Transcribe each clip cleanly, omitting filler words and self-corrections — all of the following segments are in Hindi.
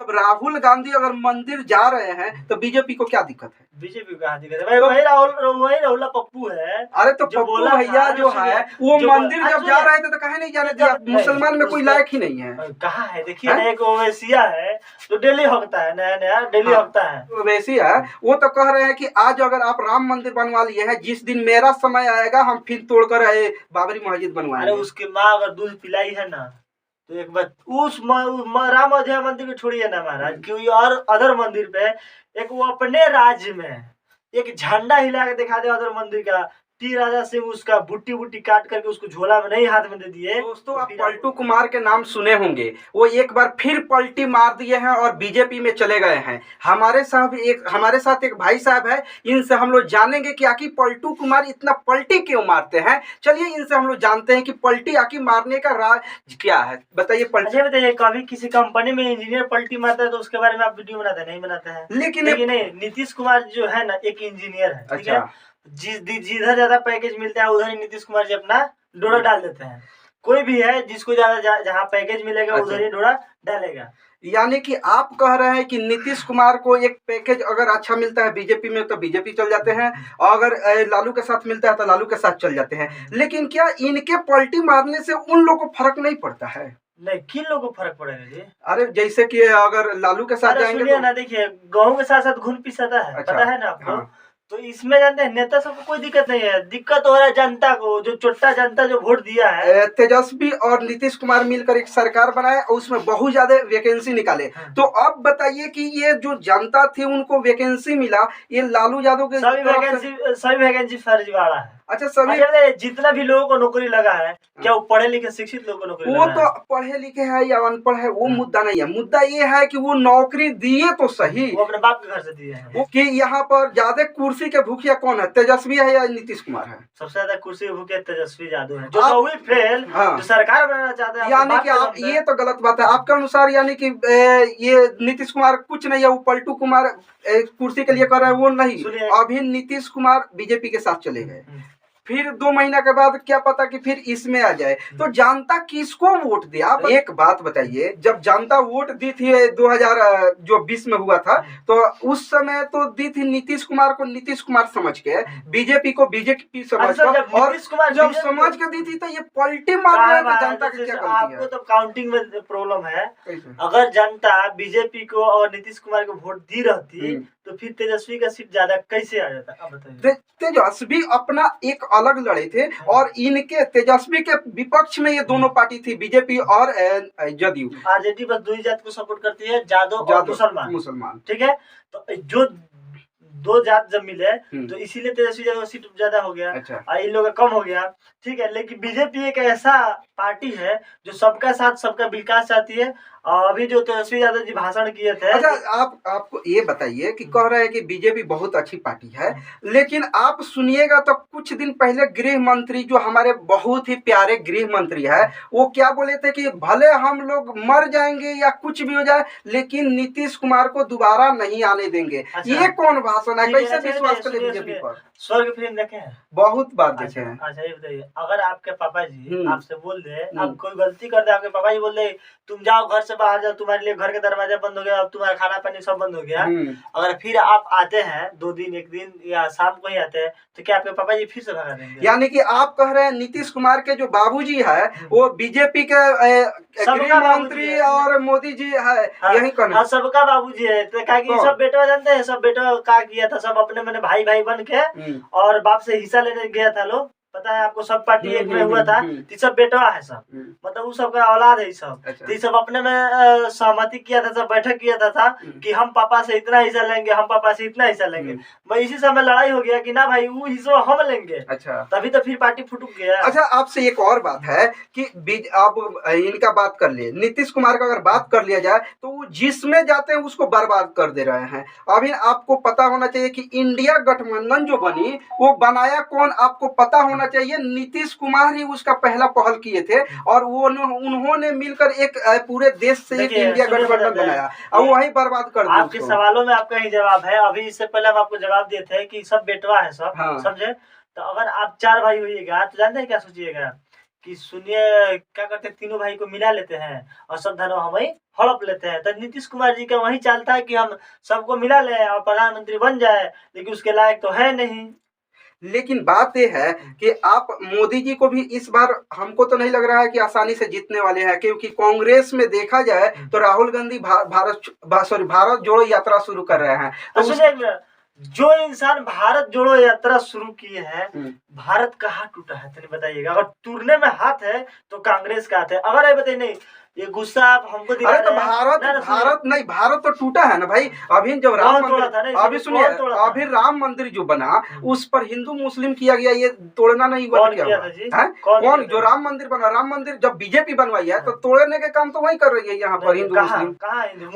अब राहुल गांधी अगर मंदिर जा रहे हैं तो बीजेपी को क्या दिक्कत है? बीजेपी को कहाँ दिक्कत है भाई? वही राहुल पप्पू है। अरे तो पप्पू भैया जो है वो मंदिर जब जा रहे थे तो कहे नहीं जाने दिया? मुसलमान में कोई लायक ही नहीं है। कहाँ है? देखिए ना, एक ओवैसिया है जो डेली हकता है, नया नया डेली हकता है। ओवैसिया है, वो तो कह रहे हैं कि आज अगर आप राम मंदिर बनवा लिए हैं, जिस दिन मेरा समय आएगा हम फिर तोड़कर बाबरी मस्जिद बनवाएंगे। अरे उसकी माँ अगर दूध पिलाई है ना, तो एक बार उस राम अयोध्या मंदिर को छोड़िए ना महाराज, क्योंकि और अदर मंदिर पे एक वो अपने राज्य में एक झंडा हिला के दिखा दे अदर मंदिर का, टी राजा सिंह उसका बुट्टी बुट्टी काट करके उसको झोला में नहीं हाथ में दे दिए। दोस्तों, आप पलटू कुमार के नाम सुने होंगे, वो एक बार फिर पलटी मार दिए हैं और बीजेपी में चले गए हैं। हमारे साथ एक भाई साहब है, इनसे हम लोग जानेंगे कि आखिर पलटू कुमार इतना पलटी क्यों मारते हैं। चलिए इनसे हम लोग जानते हैं कि पलटी आखिर मारने का राज क्या है। बताइए पलटी। अच्छा बताइए, कभी किसी कंपनी में इंजीनियर पलटी मारता है तो उसके बारे में आप वीडियो बनाते हैं? नहीं बनाते हैं। लेकिन नहीं, नीतीश कुमार जो है ना एक इंजीनियर है, ठीक है। जिधर ज्यादा पैकेज मिलता है उधर ही नीतीश कुमार जी अपना डोरा डाल देते हैं। कोई भी है जिसको ज्यादा जहाँ पैकेज मिलेगा उधर ही डोरा डालेगा। यानी कि आप कह रहे हैं कि नीतीश कुमार को एक पैकेज अगर अच्छा मिलता है बीजेपी में तो बीजेपी चल जाते हैं, और अगर लालू के साथ मिलता है तो लालू के साथ चल जाते हैं। लेकिन क्या इनके पलटी मारने से उन लोग को फर्क नहीं पड़ता है? नहीं, किन लोगों को फर्क पड़ेगा जी? अरे जैसे कि अगर लालू के साथ जाएंगे तो... ना देखिए, गेहूं के साथ साथ घुन पिसाता है। अच्छा, पता है ना आपको? हाँ। तो इसमें जानते हैं नेता सबको कोई दिक्कत नहीं है, दिक्कत हो रहा है जनता को, जो छोटा जनता जो वोट दिया है। तेजस्वी और नीतीश कुमार मिलकर एक सरकार बनाए और उसमें बहुत ज्यादा वैकेंसी निकाले। हाँ। तो अब बताइए कि ये जो जनता थी उनको वैकेंसी मिला, ये लालू यादव के सभी वैकेंसी फर्जीवाड़ा है। अच्छा, सभी जितना भी लोगों को नौकरी लगा है, क्या वो पढ़े लिखे शिक्षित लोगों को नौकरी वो तो पढ़े लिखे है या अनपढ़ है वो मुद्दा नहीं है। मुद्दा ये है कि वो नौकरी दिए तो सही, वो अपने बाप के घर से दिए हैं। वो कि यहाँ पर ज्यादा कुर्सी के भूखिया कौन है, तेजस्वी है या नीतीश कुमार है? सबसे ज्यादा कुर्सी के भूखे तेजस्वी यादव है, जो हुई फेल। हाँ। जो सरकार बनाना चाहते हैं। यानी कि आप ये तो गलत बात है आपके अनुसार, यानी कि ये नीतीश कुमार कुछ नहीं है, वो पलटू कुमार कुर्सी के लिए कर रहे हैं वो नहीं। अभी नीतीश कुमार बीजेपी के साथ चले गए, फिर 2 महीना के बाद क्या पता कि फिर इसमें आ जाए, तो जनता किसको वोट दे? आप एक बात बताइए, जब जनता वोट दी थी 2020 में हुआ था, तो उस समय तो दी थी नीतीश कुमार को नीतीश कुमार समझ के, बीजेपी को बीजेपी समझ के, और जब समझ के दी थी तो ये पलटी मार रहे हैं, तो जनता की क्या गलती है? आपको तो काउंटिंग में प्रॉब्लम है। अगर जनता बीजेपी को और नीतीश कुमार को वोट दी रहती तो फिर तेजस्वी का सीट ज्यादा कैसे आ जाता? अब बताइए। तेजस्वी अपना एक अलग लड़े थे, और इनके तेजस्वी के विपक्ष में ये दोनों पार्टी थी, बीजेपी और जदयू। आरजेडी बस 2 ही जात को सपोर्ट करती है, जादव और मुसलमान। ठीक है, तो जो 2 जात जब मिले तो इसीलिए तेजस्वी यादव सीट ज्यादा हो गया। अच्छा। इन लोगों का कम हो गया, ठीक है। लेकिन बीजेपी एक ऐसा पार्टी है जो सबका साथ सबका विकास चाहती है। अभी जो तेजस्वी यादव जी भाषण किए थे। अच्छा, आपको ये बताइए कि कह रहे हैं कि बीजेपी बहुत अच्छी पार्टी है, लेकिन आप सुनिएगा तो कुछ दिन पहले गृह मंत्री, जो हमारे बहुत ही प्यारे गृह मंत्री है, वो क्या बोले थे कि भले हम लोग मर जाएंगे या कुछ भी हो जाए, लेकिन नीतीश कुमार को दोबारा नहीं आने देंगे। अच्छा। ये कौन भाषण है? कैसे विश्वास करें बीजेपी पर? स्वर्ग फिल्म देखे हैं? बहुत बार देखे हैं। अच्छा, ये बताइए, अगर आपके पापा जी आपसे बोल दे, आप कोई गलती कर दे, आपके पापा जी बोल दे तुम जाओ घर से बाहर जाओ, तुम्हारे लिए घर का दरवाजा बंद हो गया, अब तुम्हारा खाना पानी सब बंद हो गया, अगर फिर आप आते हैं 2 दिन 1 दिन या शाम को ही आते हैं, तो क्या आपके पापा जी फिर से भगा देंगे? यानी कि आप कह रहे हैं नीतीश कुमार के जो बाबूजी है वो बीजेपी के गृह मंत्री और मोदी जी है। हाँ, यही कहना। हाँ, सबका बाबूजी है। तो क्या कि सब बेटा जानते हैं, सब बेटा क्या किया था, सब अपने मैंने भाई भाई बन के और बाप से हिस्सा लेने गया था लोग। पता है आपको, सब पार्टी एक में हुआ था, तो सब बेटवा है सब, मतलब उस सबका औलाद है सब। अच्छा। तो सब अपने में सहमति किया था, सब बैठक किया था कि हम पापा से इतना हिस्सा लेंगे, हम पापा से इतना हिस्सा लेंगे। मैं इसी समय लड़ाई हो गया कि ना भाई वो हिस्सा हम लेंगे। अच्छा। तभी तो फिर पार्टी फुटुक गया। अच्छा, आपसे एक और बात है कि अब इनका बात कर ले, नीतीश कुमार का अगर बात कर लिया जाए तो वो जिसमें जाते हैं उसको बर्बाद कर दे रहे हैं। अभी आपको पता होना चाहिए कि इंडिया गठबंधन जो बनी वो बनाया कौन, आपको पता होना चाहिए। नीतीश कुमार ही उसका पहला पहल किए थे, और वो उन्होंने मिलकर एक पूरे देश से एक इंडिया गठबंधन बनाया और वही बर्बाद कर दिया। आपके सवालों में आपका ही जवाब है। अभी इससे पहले हम आपको जवाब दिए थे कि सब बेटवा है सब। हाँ। समझे? तो अगर आप 4 भाई होइएगा तो जानते हैं क्या सोचिएगा कि सुनिए क्या करते हैं, तीनों भाई को मिला लेते हैं और सब धर्म हम वही हड़प लेते हैं। तो नीतीश कुमार जी का वही चालता है कि हम सबको मिला ले और प्रधानमंत्री बन जाए, लेकिन उसके लायक तो है नहीं। लेकिन बात यह है कि आप मोदी जी को भी इस बार हमको तो नहीं लग रहा है कि आसानी से जीतने वाले हैं, क्योंकि कांग्रेस में देखा जाए तो राहुल गांधी भारत जोड़ो यात्रा शुरू कर रहे हैं। तो जो इंसान भारत जोड़ो यात्रा शुरू किए हैं, भारत कहाँ टूटा है तो बताइएगा। अगर टूटने में हाथ है तो कांग्रेस का हाथ है। अगर ये बताइए नहीं, ये गुस्सा आप हमको दिखा रहे हैं। भारत तो टूटा है ना भाई। अभी जब राम मंदिर, अभी सुनिए, अभी राम मंदिर जो बना उस पर हिंदू मुस्लिम किया गया, ये तोड़ना नहीं हुआ क्या हुआ? कौन? जो राम मंदिर बना, राम मंदिर जब बीजेपी बनवाई है तो तोड़ने के काम तो वही कर रही है यहाँ पर हिंदू मुस्लिम।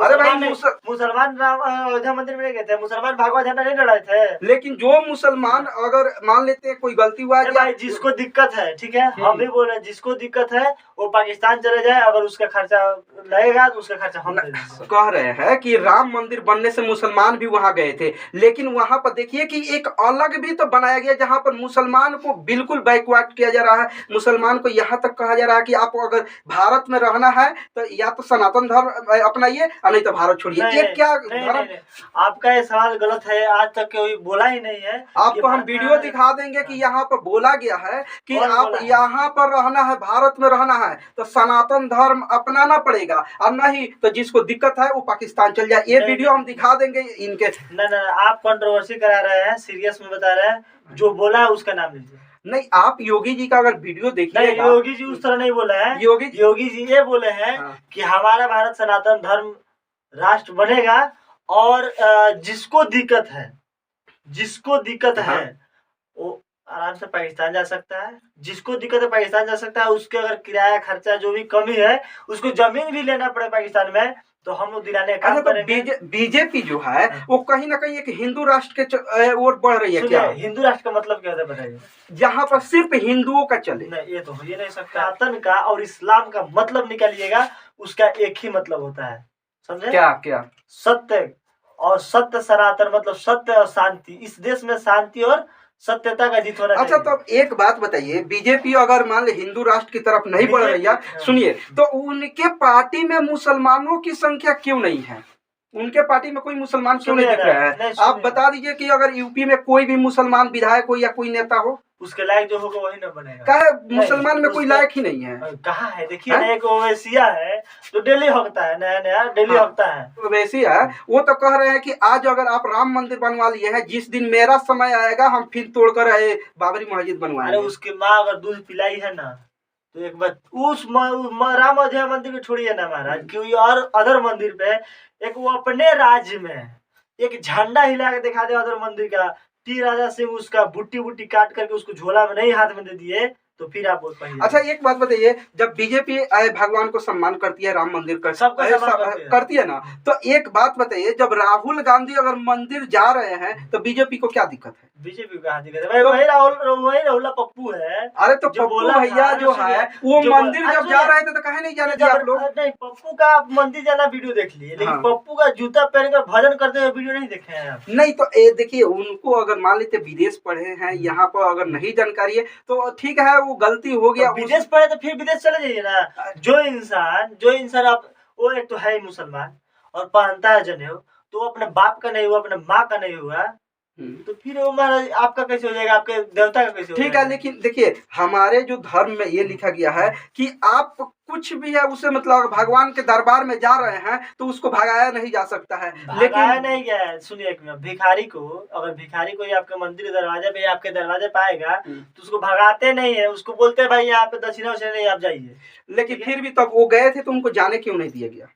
अरे भाई मुसलमान अयोध्या मंदिर में गए थे, मुसलमान भगवा झंडा नहीं लड़ाए थे। लेकिन जो मुसलमान अगर मान लेते हैं कोई गलती हुआ है, जिसको दिक्कत है, ठीक है, हम भी बोल रहे हैं जिसको दिक्कत है वो पाकिस्तान चले जाए, अगर उसका खर्चा लगेगा तो उसका खर्चा हम कह रहे हैं कि राम मंदिर बनने से मुसलमान भी वहां गए थे, लेकिन वहां पर देखिए कि एक अलग भी तो बनाया गया जहां पर मुसलमान को बिल्कुल बैकवर्ड किया जा रहा है। मुसलमान को यहाँ तक कहा जा रहा है कि आप अगर भारत में रहना है तो या तो सनातन धर्म अपनाइए और नहीं तो भारत छोड़िए। ये क्या धर्म? आपका ये सवाल गलत है, आज तक कोई बोला ही नहीं है। आपको हम वीडियो दिखा देंगे कि यहाँ पर बोला गया है कि आप यहाँ पर रहना है, भारत में रहना है तो सनातन धर्म अपनाना पड़ेगा, और नहीं तो जिसको दिक्कत है वो पाकिस्तान चल जाए। ये वीडियो हम दिखा देंगे इनके। नहीं, आप कंट्रोवर्सी करा रहे हैं, सीरियस में बता रहे हैं। जो बोला है उसका नाम लीजिए। नहीं, आप योगी जी का अगर वीडियो देखिएगा, योगी जी उस तरह नहीं बोले हैं। योगी जी ये बोले हैं कि हमारा भारत सनातन धर्म राष्ट्र बनेगा, और जिसको दिक्कत है वो आराम से पाकिस्तान जा सकता है। जिसको दिक्कत है पाकिस्तान जा सकता है। उसके अगर किराया खर्चा जो भी कमी है, उसको जमीन भी लेना पड़े पाकिस्तान में, तो हम लोग दिलाने का काम करेंगे। बीजेपी जो है वो कहीं ना कहीं एक हिंदू राष्ट्र के ओर बढ़ रही है। क्या हिंदू राष्ट्र का मतलब क्या होता है बताइए? जहाँ पर सिर्फ हिंदुओं का चले। नहीं, ये तो हो ही नहीं सकता। सनातन का और इस्लाम का मतलब निकालिएगा, उसका एक ही मतलब होता है, समझे? क्या? सत्य। और सत्य सनातन मतलब सत्य और शांति। इस देश में शांति और सत्यता का जीत होना चाहिए। अच्छा, तो अब एक बात बताइए, बीजेपी अगर मान ले हिंदू राष्ट्र की तरफ नहीं बढ़ रही है, सुनिए, तो उनके पार्टी में मुसलमानों की संख्या क्यों नहीं है? उनके पार्टी में कोई मुसलमान क्यों नहीं दिख रहा है? आप बता दीजिए कि अगर यूपी में कोई भी मुसलमान विधायक हो या कोई नेता हो, उसके लायक जो होगा वही न बनेगा। कहा मुसलमान में कोई लायक ही नहीं है। कहाँ है? देखिए ना, एक ओवैसिया है जो डेली हकता है, नया डेली हकता है। ओवैसिया है, वो तो कह रहे हैं कि आज अगर आप राम मंदिर बनवा लिए हैं, जिस दिन मेरा समय आएगा हम फिर तोड़कर बाबरी मस्जिद बनवाएंगे। अरे उसकी माँ अगर दूध पिलाई है ना, तो एक बार उस राम अयोध्या मंदिर को छोड़िए ना महाराज, क्योंकि और अदर मंदिर पे एक वो अपने राज्य में एक झंडा हिला के दिखा दे अदर मंदिर का, टी राजा सिंह उसका बुट्टी काट करके उसको झोला में नहीं हाथ में दे दिए, तो फिर आप बोल पाइए। अच्छा, एक बात बताइए, जब बीजेपी भगवान को सम्मान करती है, राम मंदिर का करती है ना, तो एक बात बताइए, जब राहुल गांधी अगर मंदिर जा रहे हैं तो बीजेपी को क्या दिक्कत है? बीजेपी को क्या दिक्कत है? वही राहुल पप्पू है। अरे तो पप्पू भैया जो है वो मंदिर जब जा रहे थे तो कहे नहीं जाने दिया आप लोग? नहीं, पप्पू का आप मंदिर जाना वीडियो देख लिए, लेकिन पप्पू का जूता पहनकर भजन करते हुए वीडियो नहीं देखे हैं आप? नहीं, तो देखिए, उनको अगर मान लेते विदेश पढ़े हैं, यहाँ पर अगर नहीं जानकारी है तो ठीक है, वो गलती हो गया। विदेश पढ़े तो फिर विदेश चले जाइए ना। जो इंसान आप, वो एक तो है ही मुसलमान और पहनता है जनेऊ, तो अपने बाप का नहीं हुआ, अपने माँ का नहीं हुआ, तो फिर वो महाराज आपका कैसे हो जाएगा? आपके देवता का कैसे हो जाएगा? ठीक है, लेकिन देखिए, हमारे जो धर्म में ये लिखा गया है कि आप कुछ भी है उसे, मतलब भगवान के दरबार में जा रहे हैं तो उसको भगाया नहीं जा सकता है। लेकिन नहीं गया, सुनिए, भिखारी को आपके मंदिर के दरवाजे पे, आपके दरवाजे पे आएगा तो उसको भगाते नहीं है, उसको बोलते हैं भाई यहाँ पे दक्षिणा नहीं, आप जाइए। लेकिन फिर भी तब वो गए थे तो उनको जाने क्यों नहीं दिया गया?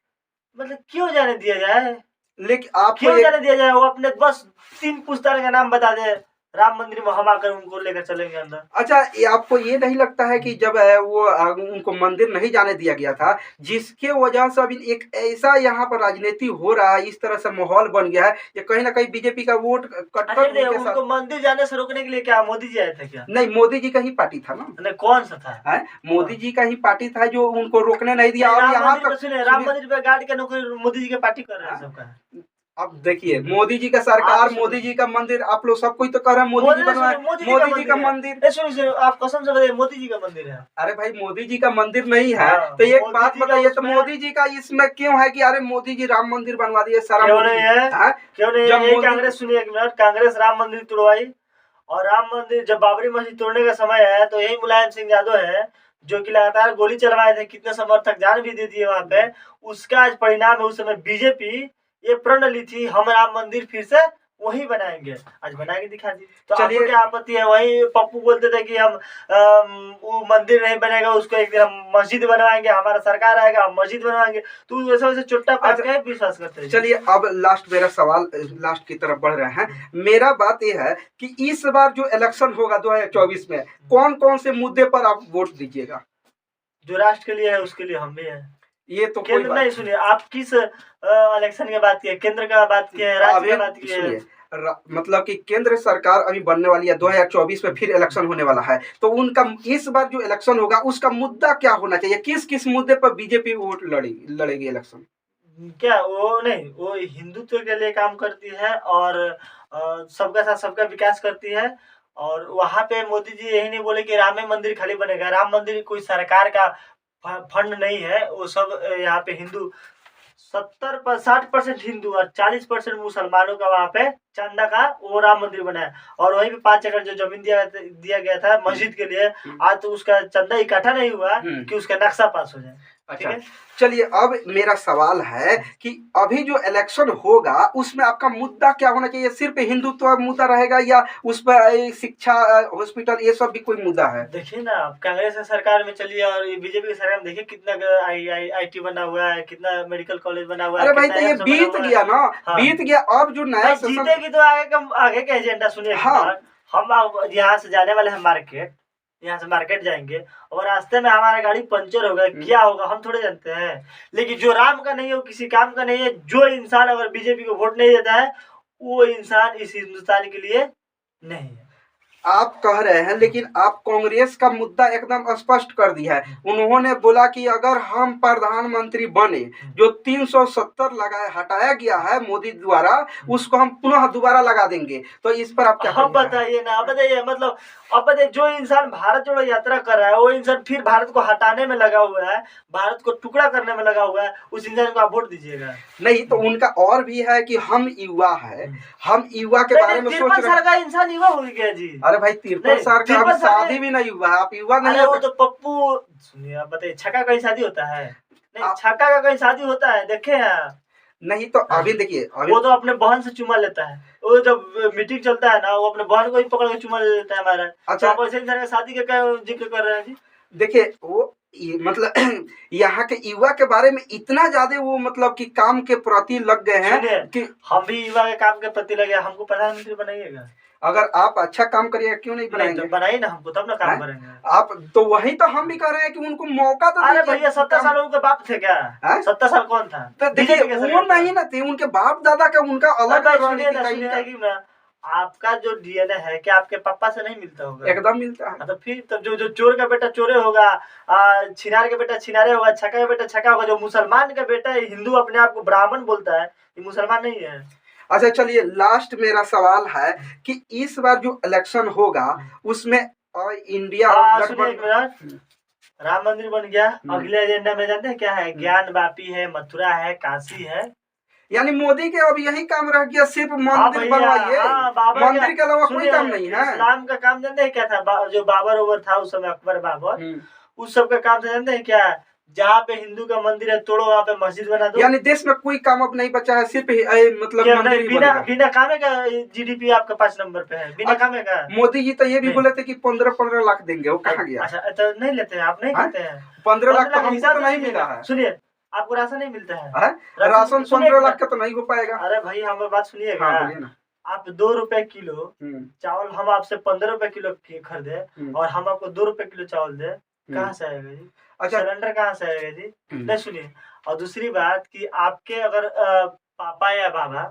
मतलब क्यों जाने दिया जाए? लेकिन आप क्यों जाने दिया जाए? वो अपने बस 3 पुस्तक का नाम बता दे, राम मंदिर में हम आकर उनको लेकर चलेंगे अंदर। अच्छा, आपको ये नहीं लगता है कि जब वो उनको मंदिर नहीं जाने दिया गया था, जिसके वजह से अभी एक ऐसा यहाँ पर राजनीति हो रहा है, इस तरह से माहौल बन गया है, ये कहीं ना कहीं बीजेपी का वोट कटकर उनको मंदिर जाने से रोकने के लिए क्या मोदी जी आए थे क्या? नहीं, मोदी जी का ही पार्टी था ना। नहीं, कौन सा था? मोदी जी का ही पार्टी था जो उनको रोकने नहीं दिया। और यहाँ राम मंदिर पे गार्ड के नौकरी मोदी जी के पार्टी कर रहे हैं सबका। अब देखिए मोदी जी का सरकार, मोदी जी का मंदिर, आप लोग सब कोई तो कह रहे हैं मोदी जी बनवाए, मोदी जी का मंदिर। सुनिए आप कसम से बताइए मोदी जी का मंदिर है? अरे भाई मोदी जी का मंदिर नहीं है हाँ, तो एक बात मोदी जी का बताइए, तो उसमें- मोदी जी का इसमें क्यों है कि अरे मोदी जी राम मंदिर बनवा दिए, सारा क्यों मोदी नहीं जी- है? हाँ? क्यों नहीं जब है? ये मोदी- कांग्रेस, सुनिए एक मिनट, कांग्रेस राम मंदिर तुड़वाई, और राम मंदिर जब बाबरी मस्जिद तोड़ने का समय है तो यही मुलायम सिंह यादव है जो कि लगातार गोली चलवाए थे, कितने समर्थक जान भी दे दिए वहां पे। उसका आज परिणाम है, उस समय बीजेपी ये प्रण ली थी हम राम मंदिर फिर से वही बनाएंगे, आज बना के दिखा दी। तो आपको चलिए- क्या आपत्ति है? वही पप्पू बोलते थे कि हम वो मंदिर नहीं बनेगा, उसको एक दिन हम मस्जिद बनवाएंगे, हमारा सरकार आएगा हम मस्जिद बनवाएंगे। तो वैसे वैसे चुट्टा पे अच्छा, क्या विश्वास करते हैं? चलिए अब लास्ट मेरा सवाल, लास्ट की तरफ बढ़ रहे हैं। मेरा बात यह है कि इस बार जो इलेक्शन होगा 2024 में कौन कौन से मुद्दे पर आप वोट दीजिएगा? जो राष्ट्र के लिए है उसके लिए हम भी हैं। ये तो कोई केंद्र बात नहीं, सुनिए आप किस इलेक्शन की बात की है? केंद्र का बात की है, राज्य का बात की है? सुनिए, मतलब कि केंद्र सरकार अभी बनने वाली है, 2024 में फिर इलेक्शन होने वाला है, तो उनका इस बार जो इलेक्शन होगा उसका मुद्दा क्या होना चाहिए? किस किस मुद्दे पर बीजेपी वोट लड़ेगी इलेक्शन? क्या वो नहीं, वो हिंदुत्व के लिए काम करती है और सबका साथ सबका विकास करती है। और वहां पे मोदी जी यही नहीं बोले कि राम मंदिर खाली बनेगा, राम मंदिर कोई सरकार का फंड नहीं है, वो सब यहाँ पे हिंदू 60% हिंदू और 40% मुसलमानों का वहाँ पे चंदा का वो राम मंदिर बना है। और वहीं पे 5 एकड़ जो जमीन दिया गया था मस्जिद के लिए, आज तो उसका चंदा इकट्ठा नहीं हुआ कि उसका नक्शा पास हो जाए। अच्छा, चलिए अब मेरा सवाल है कि अभी जो इलेक्शन होगा उसमें आपका मुद्दा क्या होना चाहिए? सिर्फ हिंदुत्व मुद्दा रहेगा या उस पर शिक्षा, हॉस्पिटल, ये सब भी कोई मुद्दा है? देखिए ना, आप कांग्रेस की सरकार में चलिए और बीजेपी की सरकार में देखिए कितना आईटी बना हुआ है, कितना मेडिकल कॉलेज बना हुआ है। अरे भाई तो ये बीत गया ना, बीत गया। अब जो नया जीतेगी तो आगे का एजेंडा सुनिए। हाँ। हम यहाँ से जाने वाले हैं मार्केट, यहाँ से मार्केट जाएंगे और रास्ते में हमारा गाड़ी पंचर होगा, क्या होगा हम थोड़े जानते हैं। लेकिन जो राम का नहीं है, वो किसी काम का नहीं है। जो इंसान अगर बीजेपी को वोट नहीं देता है वो इंसान इस हिंदुस्तान के लिए नहीं है। आप कह रहे हैं, लेकिन आप कांग्रेस का मुद्दा एकदम स्पष्ट कर दिया है। उन्होंने बोला कि अगर हम प्रधानमंत्री बने, जो 370 हटाया गया है मोदी द्वारा, उसको हम पुनः दोबारा लगा देंगे। तो इस पर आप क्या बताइए ना, बताइए मतलब अब बताइए, जो इंसान भारत जोड़ो यात्रा कर रहा है वो इंसान फिर भारत को हटाने में लगा हुआ है, भारत को टुकड़ा करने में लगा हुआ है, उस इंसान को आप वोट दीजिएगा? नहीं तो उनका और भी है कि हम युवा है, हम युवा के बारे में सोच रहे हैं। 53 साल का इंसान युवा हो गया जी। अरे भाई 53 साल का, हम शादी भी नहीं हुआ है, आप युवा नहीं है? वो तो पप्पू, सुनिए आप बताइए, छक्का कहीं शादी होता है? नहीं, छक्का का कहीं शादी होता है? देखे हैं? नहीं तो अभी देखिए, वो तो अपने बहन से चुमा लेता है, वो जब मीटिंग चलता है ना वो अपने बहन को ही पकड़ के चुमा लेता है हमारा। अच्छा, आप ऐसे इंसान शादी का क्या जिक्र कर रहे हैं जी? देखिए वो मतलब यहाँ के युवा के बारे में इतना ज्यादा वो मतलब कि काम के प्रति लग गए हैं कि हम भी युवा के काम के प्रति लगे। हमको प्रधानमंत्री बनाइएगा? अगर आप अच्छा काम करिएगा क्यों नहीं बनाएंगे? तो बनाइए ना हमको, तब ना काम करेंगे। आप तो वही तो हम भी कह रहे हैं कि उनको मौका तो अरे भैया 70 साल उनके बाप थे क्या? 70 साल कौन था? तो देखिए वो नहीं ना थे, उनके बाप दादा का उनका अलग है। आपका जो डीएनए है क्या आपके पापा से नहीं मिलता होगा? एकदम मिलता है। तो फिर तब जो चोर का बेटा चोरे होगा, छिनार का बेटा छिनारे होगा, छक्का का बेटा छक्का होगा। जो मुसलमान का बेटा हिंदू अपने आप को ब्राह्मण बोलता है, ये मुसलमान नहीं है। अच्छा चलिए, लास्ट मेरा सवाल है कि इस बार जो इलेक्शन होगा उसमें इंडिया राम मंदिर बन गया, अगले एजेंडा में जानते हैं क्या है? ज्ञान वापी है, मथुरा है, काशी है। यानी मोदी के अब यही काम रह गया, सिर्फ मंदिर बनवाइए, मंदिर के अलावा कोई काम नहीं है। इस्लाम का काम जानते हैं क्या था? जो बाबर ओबर था उस समय, अकबर बाबर, उस सब का काम था जानते हैं क्या? जहाँ पे हिंदू का मंदिर है तोड़ो, वहाँ पे मस्जिद बना दो। यानी देश में कोई काम अब नहीं बचा है, सिर्फ मतलब मंदिर बिना कामे का जीडीपी आपका 5 नंबर पे है, बिना कामे का। मोदी जी तो ये भी बोले थे कि 15 लाख देंगे, वो कहाँ गया? अच्छा तो नहीं लेते हैं आप? नहीं लेते हैं 15 लाख तो हमको तो नहीं मिला है। सुनिए, आपको राशन नहीं मिलता है? राशन 15 लाख का तो नहीं हो पाएगा। अरे भाई हमारी बात सुनिएगा। आप 2 रुपए किलो चावल, हम आपसे 15 रुपए किलो खरीदे और हम आपको 2 रुपए किलो चावल दे, कहाँ से आएगा जी? अच्छा, सिलेंडर कहाँ से आएगा जी? नहीं सुनिए, और दूसरी बात कि आपके अगर पापा या बाबा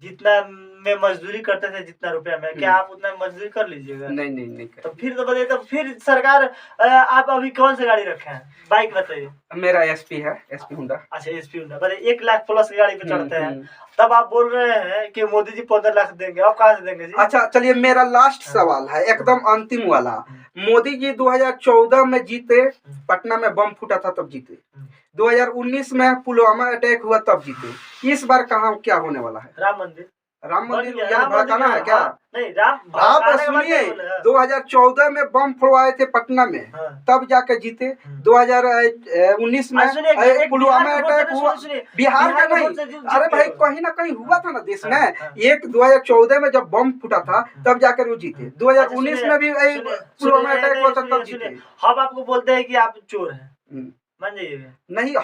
जितना में मजदूरी करते थे जितना रुपया में, क्या आप उतना मजदूरी कर लीजिएगा? नहीं तो फिर तो बताइए, तो फिर सरकार आप अभी कौन सी गाड़ी रखे हैं? बाइक बताइए। मेरा एसपी है, एसपी हुंडा। अच्छा, एसपी हुंडा। बताइए 1 लाख प्लस की गाड़ी पे चढ़ते हैं, तब आप बोल रहे हैं कि मोदी जी 15 लाख देंगे, आप कहाँ से देंगे जी? अच्छा चलिए, मेरा लास्ट सवाल है, एकदम अंतिम वाला। मोदी जी 2014 में जीते, पटना में बम फूटा था तब जीते। 2019 में पुलवामा अटैक हुआ तब जीते। इस बार कहाँ क्या होने वाला है? राम मंदिर भड़काना है क्या? नहीं, राम आप सुनिए, 2014 में बम फोड़वाए थे पटना में, तब जाकर जीते। 2019 में पुलवामा अटैक हुआ, बिहार का नहीं, अरे भाई कहीं ना कहीं हुआ था ना देश में। एक 2014 में जब बम फूटा था तब जाकर वो जीते। 2019 में भी पुलवामा अटैक हुआ था तब जीते। हम आपको बोलते हैं कि आप चोर हैं, मान जाइएगा? नहीं,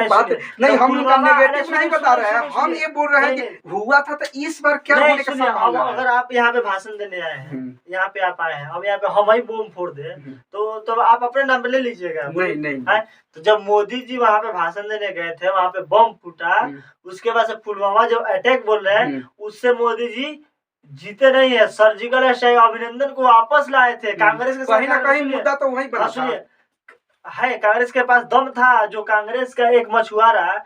बात नहीं, हम लोग नेगेटिव नहीं बता रहे हैं, हम ये बोल रहे हैं कि हुआ था तो इस बार क्या होने का संभावना है? अगर आप यहाँ पे भाषण देने आए हैं, यहाँ पे आप आए हैं, अब यहाँ पे हम ही बम फोड़ दे तो आप अपने नाम पे ले लीजिएगा। नहीं। तो जब मोदी जी वहाँ पे भाषण देने गए थे, वहाँ पे बम फूटा, उसके बाद से पुलवामा जो अटैक बोल रहे हैं, उससे मोदी जी जीते नहीं है। सर्जिकल स्ट्राइक अभिनंदन को वापस लाए थे। कांग्रेस के कहीं ना कहीं मुद्दा तो वहीं पर सुनिए है, कांग्रेस के पास दम था। जो कांग्रेस का एक मछुआरा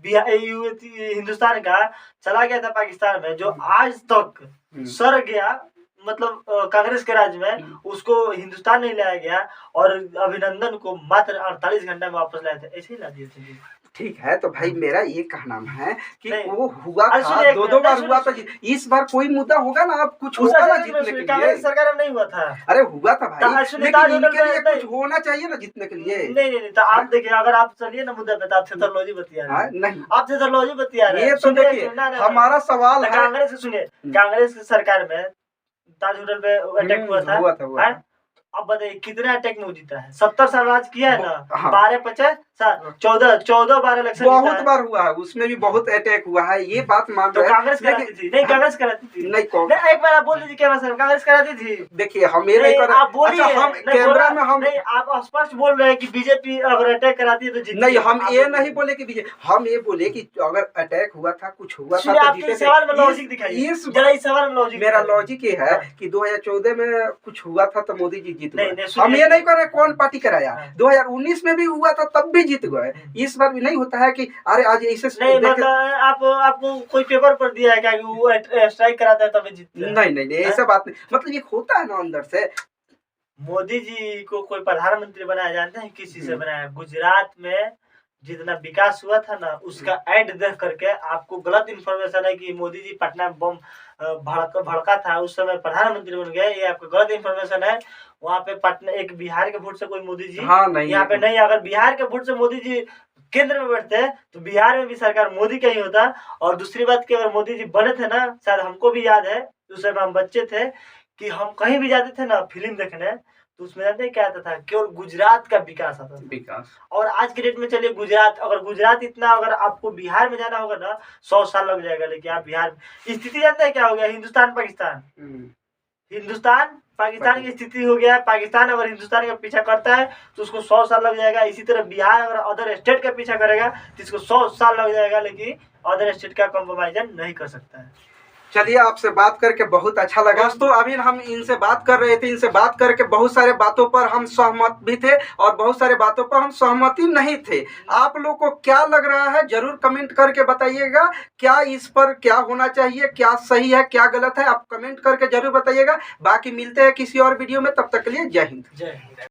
हिंदुस्तान का चला गया था पाकिस्तान में, जो आज तक सर गया, मतलब कांग्रेस के राज्य में, उसको हिंदुस्तान नहीं लाया गया, और अभिनंदन को मात्र 48 घंटे में वापस लाए थे। ऐसे ही ला दिए थे। ठीक है, तो भाई मेरा ये कहना है कि वो हुआ था, दो बार हुआ था। इस बार कोई मुद्दा होगा ना, आप कुछ होगा ना जीतने के लिए। कांग्रेस सरकार में नहीं हुआ था। अरे हुआ था भाई, लेकिन इनके लिए कुछ होना चाहिए ना जीतने के लिए। नहीं, तो आप देखिए, अगर आप चलिए ना मुद्दे पे, तो आप थेथोलॉजी बतिया रहे हैं। नहीं, आप थेथोलॉजी बतिया रहे हैं। ये तो देखिए, हमारा सवाल है, कांग्रेस से सुनिए, कांग्रेस की सरकार में ताज होटल पे अटैक हुआ था। अब बताइए कितने अटैक में जीता है? 70 साल राज किया है ना। 14 इलेक्शन बहुत बार हुआ है, उसमें भी बहुत अटैक हुआ है, ये बात मान रहे हैं। कांग्रेस कराती थी? नहीं, कांग्रेस कराती थी। नहीं, एक बार आप बोल दीजिए क्या सर, कांग्रेस कराती थी? देखिए हम ये नहीं कर रहे। आप बोलिए, हम कैमरा में हम नहीं, आप स्पष्ट बोल रहे हैं कि बीजेपी अगर अटैक कराती है तो जीतती है। नहीं, हम ये नहीं बोले कि बीजेपी, हम ये बोले कि अगर अटैक हुआ था, कुछ हुआ था तो जीते थे। सवाल में लॉजिक दिखाइए, इस सवाल में लॉजिक। मेरा लॉजिक ये है कि 2014 में कुछ हुआ था तो मोदी जी जीत गए। हम ये नहीं कर रहे कौन पार्टी कराया। 2019 में भी हुआ था तब भी जीत गए। इस बार भी नहीं होता है कि अरे आज ऐसे नहीं, मतलब आपको कोई पेपर पर दिया है क्या कि वो स्ट्राइक कराता है तब जीतते हैं? नहीं, ऐसा बात नहीं, मतलब ये होता है ना अंदर से। मोदी जी को कोई प्रधानमंत्री बनाया, जानते हैं किसी से बनाया? गुजरात में जितना विकास हुआ था ना, उसका ऐड देख करके आपको गलत इन्फॉर्मेशन है कि मोदी जी पटना में बम भड़का था, उस समय प्रधानमंत्री बन गए, ये आपको गलत इन्फॉर्मेशन है। वहाँ पे पटना एक बिहार के वोट से कोई मोदी जी यहाँ पे नहीं। अगर बिहार के वोट से मोदी जी केंद्र में बैठते तो बिहार में भी सरकार मोदी का ही होता। और दूसरी बात कि अगर मोदी जी बने थे ना, शायद हमको भी याद है, उस समय हम बच्चे थे, कि हम कहीं भी जाते थे ना फिल्म देखने, तो उसमें जानते क्या आता था? केवल गुजरात का विकास आता था, विकास। और आज के डेट में चलिए गुजरात, अगर गुजरात इतना, अगर आपको बिहार में जाना होगा ना 100 साल लग जाएगा। लेकिन आप बिहार में स्थिति जानते हैं क्या हो गया? हिंदुस्तान पाकिस्तान की स्थिति हो गया। पाकिस्तान अगर हिंदुस्तान का पीछा करता है तो उसको 100 साल लग जाएगा। इसी तरह बिहार अगर अदर स्टेट का पीछा करेगा तो इसको 100 साल लग जाएगा, लेकिन अदर स्टेट का कॉम्प्रोमाइज नहीं कर सकता है। चलिए, आपसे बात करके बहुत अच्छा लगा। दोस्तों, अभी हम इनसे बात कर रहे थे, इनसे बात करके बहुत सारे बातों पर हम सहमत भी थे और बहुत सारे बातों पर हम सहमति नहीं थे। आप लोग को क्या लग रहा है जरूर कमेंट करके बताइएगा। क्या इस पर क्या होना चाहिए, क्या सही है, क्या गलत है, आप कमेंट करके जरूर बताइएगा। बाकी मिलते हैं किसी और वीडियो में, तब तक के लिए जय हिंद।